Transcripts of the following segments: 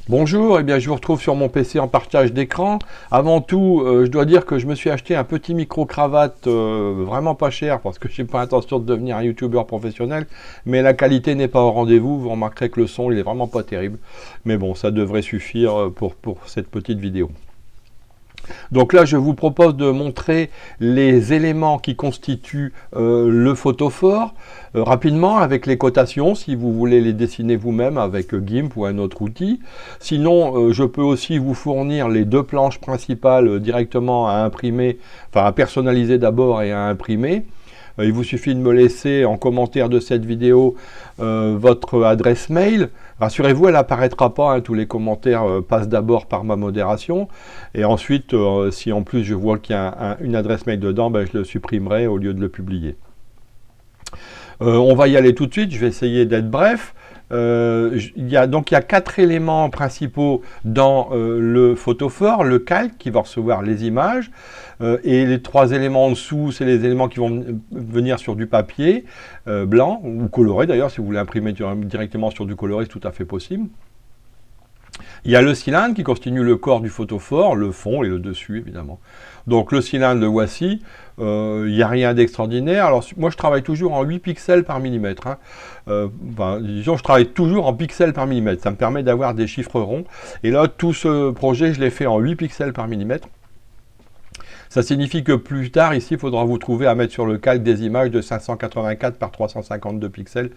Bonjour, eh bien je vous retrouve sur mon PC en partage d'écran. Avant tout, je dois dire que je me suis acheté un petit micro-cravate vraiment pas cher parce que je n'ai pas l'intention de devenir un youtubeur professionnel, mais la qualité n'est pas au rendez-vous. Vous remarquerez que le son il est vraiment pas terrible. Mais bon, ça devrait suffire pour cette petite vidéo. Donc là, je vous propose de montrer les éléments qui constituent le photophore rapidement avec les cotations, si vous voulez les dessiner vous-même avec GIMP ou un autre outil. Sinon, je peux aussi vous fournir les deux planches principales directement à imprimer, enfin à personnaliser d'abord et à imprimer. Il vous suffit de me laisser en commentaire de cette vidéo votre adresse mail. Rassurez-vous, elle n'apparaîtra pas, hein, tous les commentaires passent d'abord par ma modération. Et ensuite, si en plus je vois qu'il y a une adresse mail dedans, ben, je le supprimerai au lieu de le publier. On va y aller tout de suite, je vais essayer d'être bref. Il y a 4 éléments principaux dans le photophore, le calque qui va recevoir les images, et les 3 éléments en dessous, c'est les éléments qui vont venir sur du papier blanc, ou coloré d'ailleurs, si vous voulez imprimer directement sur du coloré, c'est tout à fait possible. Il y a le cylindre qui constitue le corps du photophore, le fond et le dessus évidemment. Donc le cylindre, le voici, il n'y a rien d'extraordinaire. Alors moi je travaille toujours en 8 pixels par millimètre. Hein. Disons je travaille toujours en pixels par millimètre, ça me permet d'avoir des chiffres ronds. Et là tout ce projet je l'ai fait en 8 pixels par millimètre. Ça signifie que plus tard, ici, il faudra vous trouver à mettre sur le calque des images de 584 par 352 pixels.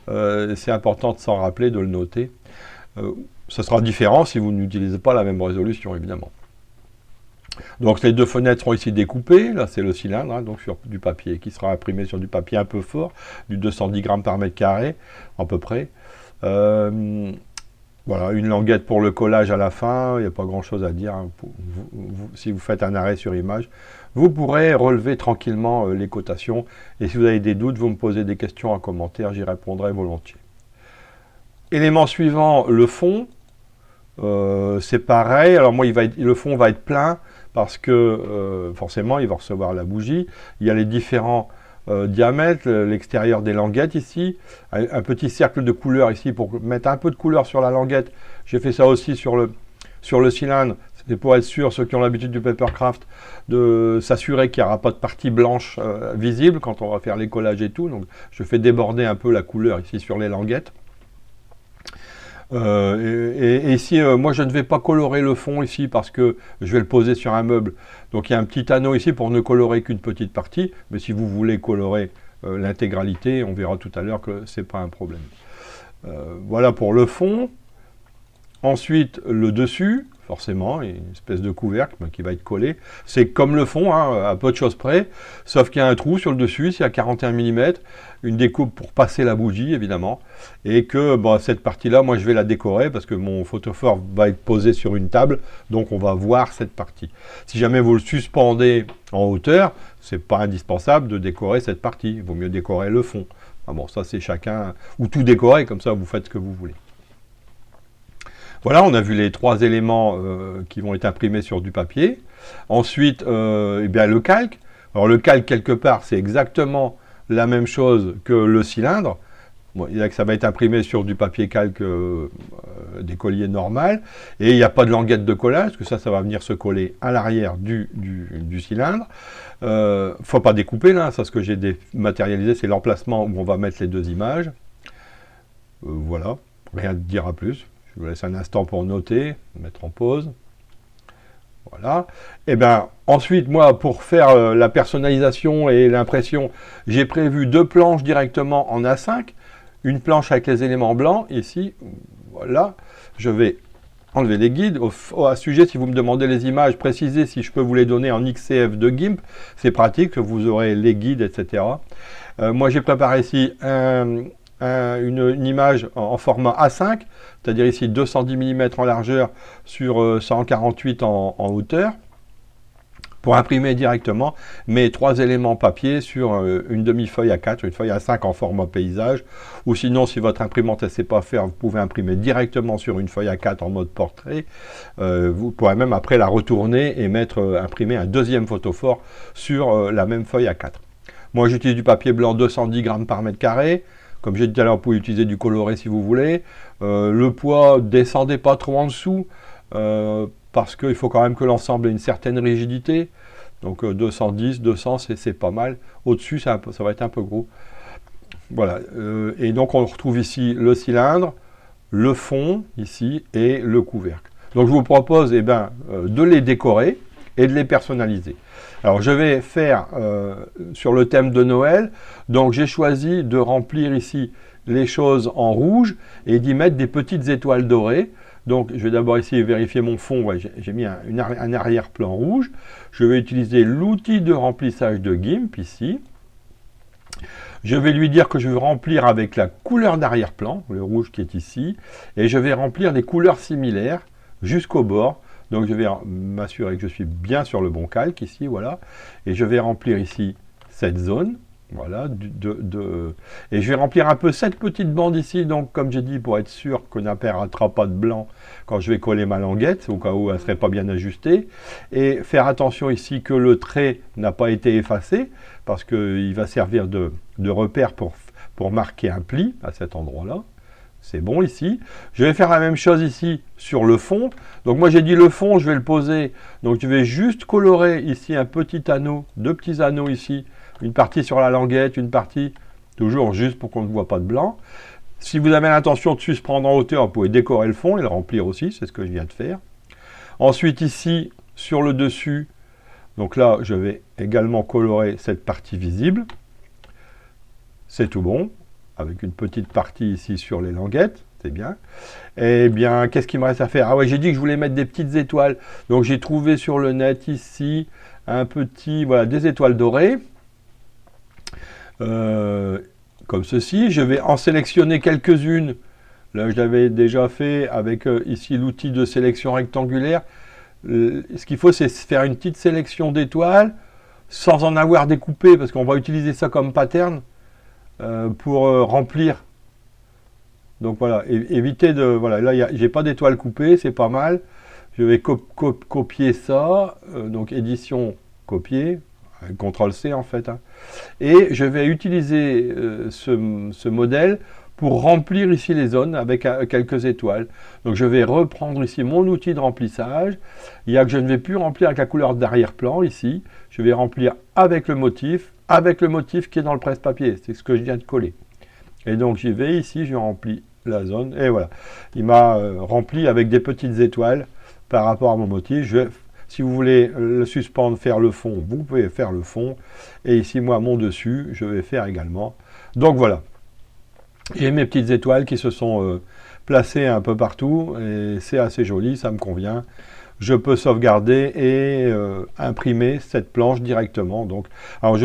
C'est important de s'en rappeler, de le noter. Ça sera différent si vous n'utilisez pas la même résolution, évidemment. Donc les deux fenêtres sont ici découpées. Là, c'est le cylindre, hein, donc sur du papier, qui sera imprimé sur du papier un peu fort, du 210 grammes par mètre carré, à peu près. Voilà, une languette pour le collage à la fin, il n'y a pas grand chose à dire. Hein. Si vous faites un arrêt sur image, vous pourrez relever tranquillement les cotations. Et si vous avez des doutes, vous me posez des questions en commentaire, j'y répondrai volontiers. Élément suivant, le fond. C'est pareil, alors moi le fond va être plein parce que forcément il va recevoir la bougie. Il y a les différents diamètres, l'extérieur des languettes ici, un petit cercle de couleur ici pour mettre un peu de couleur sur la languette. J'ai fait ça aussi sur le cylindre, c'est pour être sûr, ceux qui ont l'habitude du papercraft, de s'assurer qu'il n'y aura pas de partie blanche visible quand on va faire les collages et tout. Donc je fais déborder un peu la couleur ici sur les languettes. Et ici, moi je ne vais pas colorer le fond ici parce que je vais le poser sur un meuble. Donc il y a un petit anneau ici pour ne colorer qu'une petite partie. Mais si vous voulez colorer l'intégralité, on verra tout à l'heure que ce n'est pas un problème. Voilà pour le fond. Ensuite, le dessus, forcément, une espèce de couvercle qui va être collé. C'est comme le fond, hein, à peu de choses près, sauf qu'il y a un trou sur le dessus, c'est à 41 mm, une découpe pour passer la bougie, évidemment, et que cette partie-là, moi, je vais la décorer, parce que mon photophore va être posé sur une table, donc on va voir cette partie. Si jamais vous le suspendez en hauteur, c'est pas indispensable de décorer cette partie, il vaut mieux décorer le fond. Ah bon, ça c'est chacun, ou tout décorer, comme ça vous faites ce que vous voulez. Voilà, on a vu les 3 éléments qui vont être imprimés sur du papier. Ensuite, eh bien, le calque. Alors le calque, quelque part, c'est exactement la même chose que le cylindre. Bon, il y a que ça va être imprimé sur du papier calque d'écolier normal. Et il n'y a pas de languette de collage, parce que ça va venir se coller à l'arrière du cylindre. Faut pas découper, là. Ça, ce que j'ai dématérialisé, c'est l'emplacement où on va mettre les 2 images. Voilà, rien à dire à plus. Je vous laisse un instant pour noter, mettre en pause. Voilà. Et bien, ensuite, moi, pour faire la personnalisation et l'impression, j'ai prévu 2 planches directement en A5. Une planche avec les éléments blancs, ici. Voilà. Je vais enlever les guides. À ce sujet, si vous me demandez les images, précisez si je peux vous les donner en XCF de GIMP. C'est pratique, vous aurez les guides, etc. Moi, j'ai préparé ici une image en format A5, c'est-à-dire ici 210 mm en largeur sur 148 en hauteur, pour imprimer directement mes 3 éléments papier sur une demi-feuille A4, une feuille A5 en format paysage, ou sinon si votre imprimante ne sait pas faire, vous pouvez imprimer directement sur une feuille A4 en mode portrait. Vous pourrez même après la retourner et imprimer un deuxième photophore sur la même feuille A4. Moi j'utilise du papier blanc 210 grammes par mètre carré, Comme j'ai dit tout à l'heure, vous pouvez utiliser du coloré si vous voulez. Le poids, descendez pas trop en dessous, parce qu'il faut quand même que l'ensemble ait une certaine rigidité. Donc 210, 200, c'est pas mal. Au-dessus, ça va être un peu gros. Voilà. Et donc on retrouve ici le cylindre, le fond, ici, et le couvercle. Donc je vous propose de les décorer et de les personnaliser. Alors je vais faire sur le thème de Noël, donc j'ai choisi de remplir ici les choses en rouge et d'y mettre des petites étoiles dorées. Donc je vais d'abord ici vérifier mon fond, ouais, j'ai mis un arrière-plan rouge. Je vais utiliser l'outil de remplissage de GIMP ici. Je vais lui dire que je vais remplir avec la couleur d'arrière-plan, le rouge qui est ici, et je vais remplir des couleurs similaires jusqu'au bord. Donc je vais m'assurer que je suis bien sur le bon calque ici, voilà. Et je vais remplir ici cette zone, voilà. Et je vais remplir un peu cette petite bande ici, donc comme j'ai dit, pour être sûr qu'on n'apparaîtra pas de blanc quand je vais coller ma languette, au cas où elle ne serait pas bien ajustée. Et faire attention ici que le trait n'a pas été effacé, parce qu'il va servir de repère pour marquer un pli à cet endroit-là. C'est bon ici. Je vais faire la même chose ici sur le fond. Donc moi j'ai dit le fond, je vais le poser. Donc je vais juste colorer ici un petit anneau, deux petits anneaux ici. Une partie sur la languette, une partie toujours juste pour qu'on ne voit pas de blanc. Si vous avez l'intention de suspendre en hauteur, vous pouvez décorer le fond et le remplir aussi. C'est ce que je viens de faire. Ensuite ici, sur le dessus, donc là je vais également colorer cette partie visible. C'est tout bon. Avec une petite partie ici sur les languettes, c'est bien. Eh bien, qu'est-ce qu'il me reste à faire? Ah ouais, j'ai dit que je voulais mettre des petites étoiles. Donc j'ai trouvé sur le net ici un petit, voilà, des étoiles dorées. Comme ceci. Je vais en sélectionner quelques-unes. Là, je l'avais déjà fait avec ici l'outil de sélection rectangulaire. Ce qu'il faut, c'est faire une petite sélection d'étoiles sans en avoir découpé, parce qu'on va utiliser ça comme pattern. Pour remplir. Donc voilà, évitez de... Voilà, là, j'ai pas d'étoile coupée, c'est pas mal. Je vais copier ça. Donc édition, copier. CTRL-C en fait. Hein. Et je vais utiliser ce modèle pour remplir ici les zones avec quelques étoiles. Donc je vais reprendre ici mon outil de remplissage. Il y a que je ne vais plus remplir avec la couleur d'arrière-plan ici. Je vais remplir avec le motif qui est dans le presse-papier. C'est ce que je viens de coller. Et donc j'y vais ici, je remplis la zone. Et voilà. Il m'a rempli avec des petites étoiles par rapport à mon motif. Si vous voulez le suspendre, faire le fond, vous pouvez faire le fond. Et ici, moi, mon dessus, je vais faire également. Donc voilà. J'ai mes petites étoiles qui se sont placées un peu partout. Et c'est assez joli, ça me convient. Je peux sauvegarder et imprimer cette planche directement. Donc, alors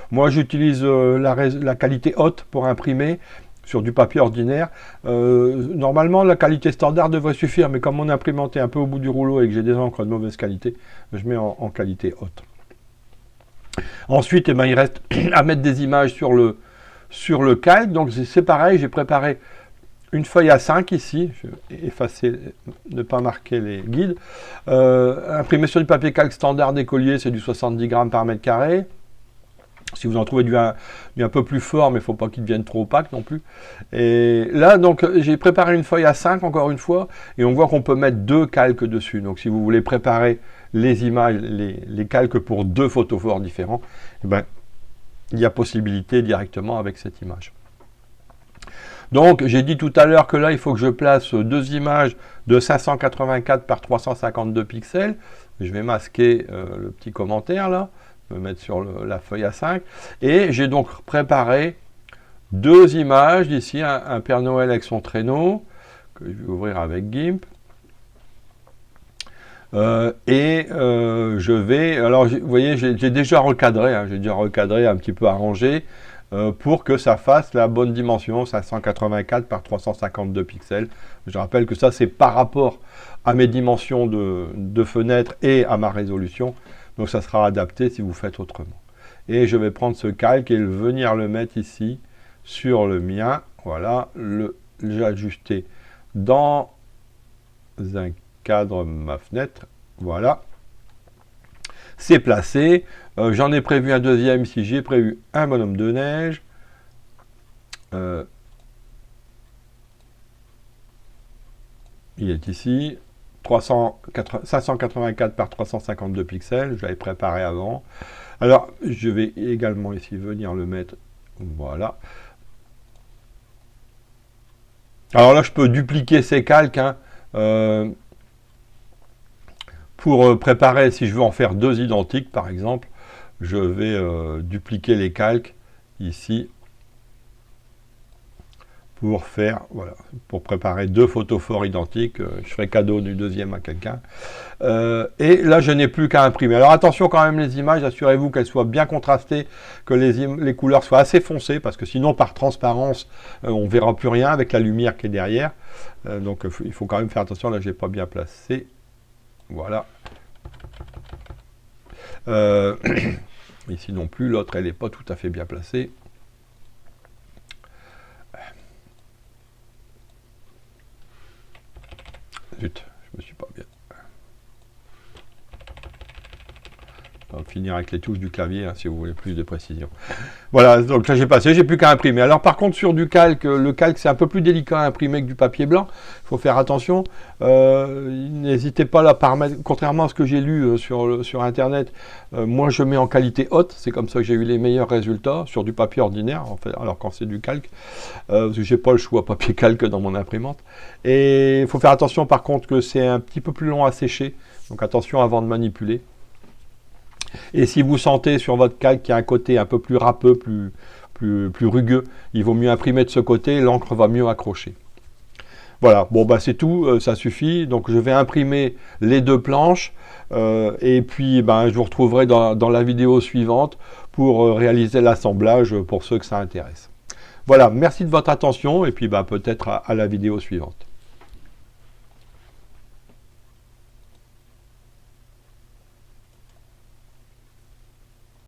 moi, j'utilise la qualité haute pour imprimer sur du papier ordinaire. Normalement, la qualité standard devrait suffire, mais comme mon imprimante est un peu au bout du rouleau et que j'ai des encres de mauvaise qualité, je mets en qualité haute. Ensuite, il reste à mettre des images sur le calque. Donc, c'est pareil, j'ai préparé une feuille A5 ici, je vais effacer, ne pas marquer les guides. Imprimé sur du papier calque standard d'écolier, c'est du 70 grammes par mètre carré. Si vous en trouvez du un peu plus fort, mais il ne faut pas qu'il devienne trop opaque non plus. Et là, donc, j'ai préparé une feuille A5, encore une fois, et on voit qu'on peut mettre deux calques dessus. Donc, si vous voulez préparer les images, les calques pour deux photophores différents, eh ben, il y a possibilité directement avec cette image. Donc, j'ai dit tout à l'heure que là, il faut que je place deux images de 584 par 352 pixels. Je vais masquer le petit commentaire là, me mettre sur la feuille A5. Et j'ai donc préparé deux images d'ici, un Père Noël avec son traîneau, que je vais ouvrir avec GIMP. Je vais, alors vous voyez, j'ai déjà recadré, hein, j'ai déjà recadré, un petit peu arrangé, pour que ça fasse la bonne dimension, 584 par 352 pixels. Je rappelle que ça, c'est par rapport à mes dimensions de fenêtre et à ma résolution. Donc ça sera adapté si vous faites autrement. Et je vais prendre ce calque et venir le mettre ici sur le mien. Voilà, j'ai ajusté dans un cadre ma fenêtre. Voilà. C'est placé. J'en ai prévu un deuxième ici. J'ai prévu un bonhomme de neige. il est ici, 584 par 352 pixels, je l'avais préparé avant. Alors, je vais également ici venir le mettre, voilà. Alors là, je peux dupliquer ces calques, hein, pour préparer, si je veux en faire deux identiques, par exemple, je vais dupliquer les calques, ici, pour faire, voilà, pour préparer deux photophores identiques. Je ferai cadeau du deuxième à quelqu'un. Et là, je n'ai plus qu'à imprimer. Alors attention quand même les images, assurez-vous qu'elles soient bien contrastées, que les couleurs soient assez foncées, parce que sinon par transparence, on ne verra plus rien avec la lumière qui est derrière. Donc il faut quand même faire attention, là je n'ai pas bien placé. Voilà. Ici non plus, l'autre elle n'est pas tout à fait bien placée. Zut, je me suis pas bien. On va finir avec les touches du clavier, hein, si vous voulez plus de précision. Voilà, donc là j'ai passé, j'ai plus qu'à imprimer. Alors par contre sur du calque, le calque c'est un peu plus délicat à imprimer que du papier blanc. Il faut faire attention. N'hésitez pas là par mettre, contrairement à ce que j'ai lu sur internet, moi je mets en qualité haute, c'est comme ça que j'ai eu les meilleurs résultats sur du papier ordinaire, en fait, alors quand c'est du calque, parce que j'ai pas le choix papier calque dans mon imprimante. Et il faut faire attention par contre que c'est un petit peu plus long à sécher, donc attention avant de manipuler. Et si vous sentez sur votre calque qu'il y a un côté un peu plus râpeux, plus rugueux, il vaut mieux imprimer de ce côté, l'encre va mieux accrocher. Voilà, bon bah c'est tout, ça suffit. Donc je vais imprimer les deux planches et puis ben, je vous retrouverai dans la vidéo suivante pour réaliser l'assemblage pour ceux que ça intéresse. Voilà, merci de votre attention et puis ben, peut-être à la vidéo suivante.